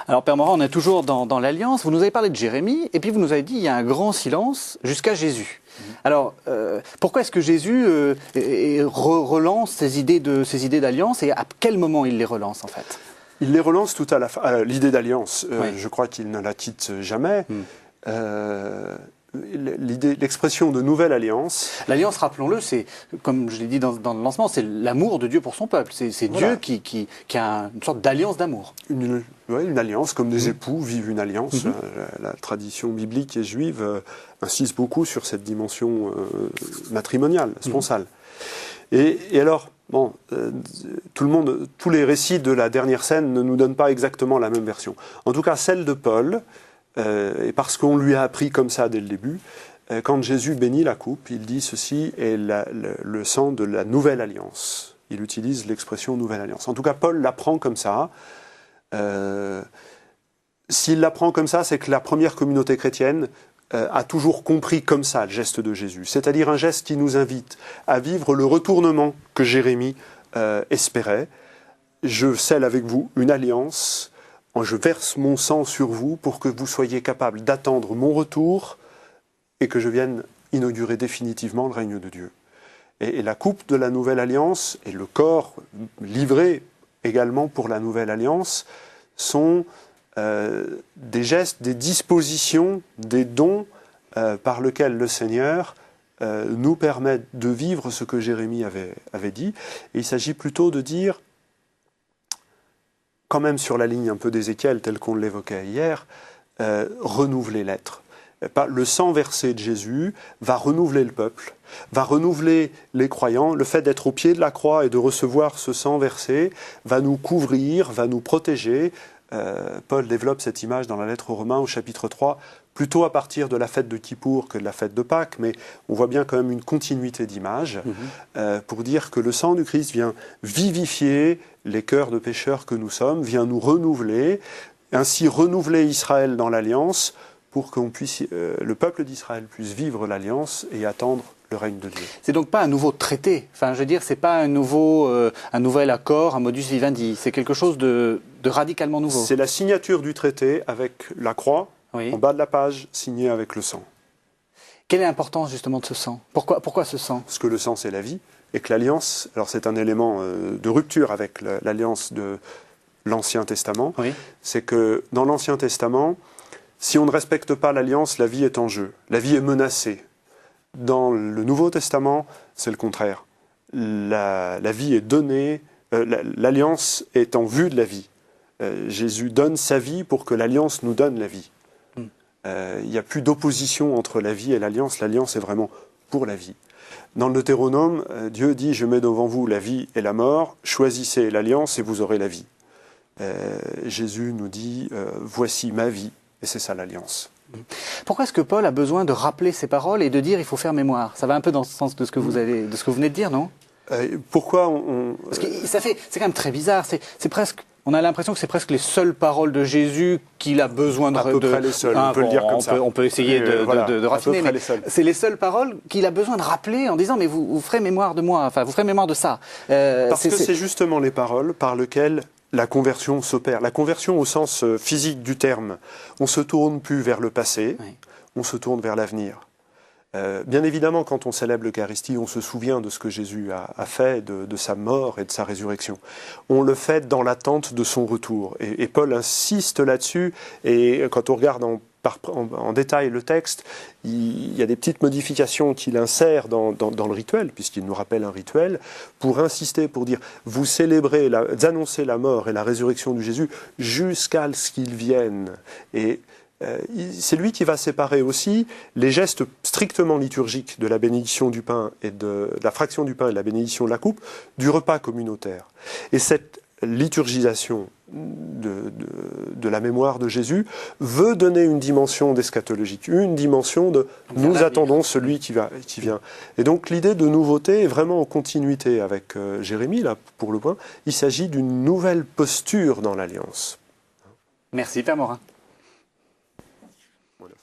Alors Père Morin, on est toujours dans l'Alliance. Vous nous avez parlé de Jérémie et puis vous nous avez dit qu'il y a un grand silence jusqu'à Jésus. Alors pourquoi est-ce que Jésus relance ces idées d'alliance et à quel moment il les relance en fait? Il les relance tout à la fin. L'idée d'alliance, je crois qu'il ne la quitte jamais. L'expression de nouvelle alliance. L'alliance, rappelons-le, c'est, comme je l'ai dit dans le lancement, c'est l'amour de Dieu pour son peuple. C'est voilà. Dieu qui a une sorte d'alliance d'amour. Une alliance, comme des époux vivent une alliance. La tradition biblique et juive insiste beaucoup sur cette dimension matrimoniale, sponsale. Et alors, bon, tous les récits de la dernière scène ne nous donnent pas exactement la même version. En tout cas, celle de Paul, et parce qu'on lui a appris comme ça dès le début, quand Jésus bénit la coupe, il dit ceci est le sang de la nouvelle alliance. Il utilise l'expression nouvelle alliance. En tout cas, Paul l'apprend comme ça. S'il l'apprend comme ça, c'est que la première communauté chrétienne a toujours compris comme ça le geste de Jésus. C'est-à-dire un geste qui nous invite à vivre le retournement que Jérémie espérait. Je scelle avec vous une alliance. Je verse mon sang sur vous pour que vous soyez capables d'attendre mon retour et que je vienne inaugurer définitivement le règne de Dieu. Et la coupe de la nouvelle alliance et le corps livré également pour la nouvelle alliance sont des gestes, des dispositions, des dons par lesquels le Seigneur nous permet de vivre ce que Jérémie avait dit. Et il s'agit plutôt de dire, quand même sur la ligne un peu d'Ézéchiel, tel qu'on l'évoquait hier, renouveler l'être. Le sang versé de Jésus va renouveler le peuple, va renouveler les croyants. Le fait d'être au pied de la croix et de recevoir ce sang versé va nous couvrir, va nous protéger. Paul développe cette image dans la lettre aux Romains au chapitre 3, plutôt à partir de la fête de Kippour que de la fête de Pâques, mais on voit bien quand même une continuité d'image pour dire que le sang du Christ vient vivifier les cœurs de pécheurs que nous sommes, vient nous renouveler, ainsi renouveler Israël dans l'alliance pour que le peuple d'Israël puisse vivre l'alliance et attendre le règne de Dieu. C'est donc pas un nouveau traité. Enfin, je veux dire, c'est pas un nouvel accord, un modus vivendi. C'est quelque chose de radicalement nouveau. C'est la signature du traité avec la croix, en bas de la page, signée avec le sang. Quelle est l'importance justement de ce sang? Pourquoi ce sang? Parce que le sang, c'est la vie, et que l'alliance, alors c'est un élément de rupture avec l'alliance de l'Ancien Testament, c'est que dans l'Ancien Testament, si on ne respecte pas l'alliance, la vie est en jeu, la vie est menacée. Dans le Nouveau Testament, c'est le contraire. La vie est donnée, l'alliance est en vue de la vie. Jésus donne sa vie pour que l'alliance nous donne la vie. Il n'y a plus d'opposition entre la vie et l'alliance est vraiment pour la vie. Dans le Deutéronome, Dieu dit « Je mets devant vous la vie et la mort, choisissez l'alliance et vous aurez la vie ». Jésus nous dit « Voici ma vie ». Et c'est ça l'alliance. Pourquoi est-ce que Paul a besoin de rappeler ces paroles et de dire il faut faire mémoire? Ça va un peu dans le sens de ce que vous venez de dire, non? Pourquoi Parce que c'est quand même très bizarre. C'est presque. On a l'impression que c'est presque les seules paroles de Jésus qu'il a besoin de. À peu près les seules. On peut le dire comme ça. On peut essayer de raffiner. Mais c'est les seules paroles qu'il a besoin de rappeler en disant mais vous ferez mémoire de moi. Enfin, vous ferez mémoire de ça. Parce que c'est justement les paroles par lesquelles la conversion s'opère. La conversion au sens physique du terme. On ne se tourne plus vers le passé, on se tourne vers l'avenir. Bien évidemment, quand on célèbre l'Eucharistie, on se souvient de ce que Jésus a fait, de sa mort et de sa résurrection. On le fait dans l'attente de son retour. Et Paul insiste là-dessus, et quand on regarde en détail le texte, il y a des petites modifications qu'il insère dans le rituel, puisqu'il nous rappelle un rituel, pour insister, pour dire, vous célébrez, vous annoncez la mort et la résurrection de Jésus jusqu'à ce qu'il vienne. Et c'est lui qui va séparer aussi les gestes strictement liturgiques de la bénédiction du pain et de la fraction du pain et de la bénédiction de la coupe du repas communautaire. Et cette liturgisation de la mémoire de Jésus veut donner une dimension d'eschatologique, une dimension de nous attendons celui qui vient. Et donc l'idée de nouveauté est vraiment en continuité avec Jérémie, là pour le point. Il s'agit d'une nouvelle posture dans l'Alliance. Merci Père Morin. Voilà.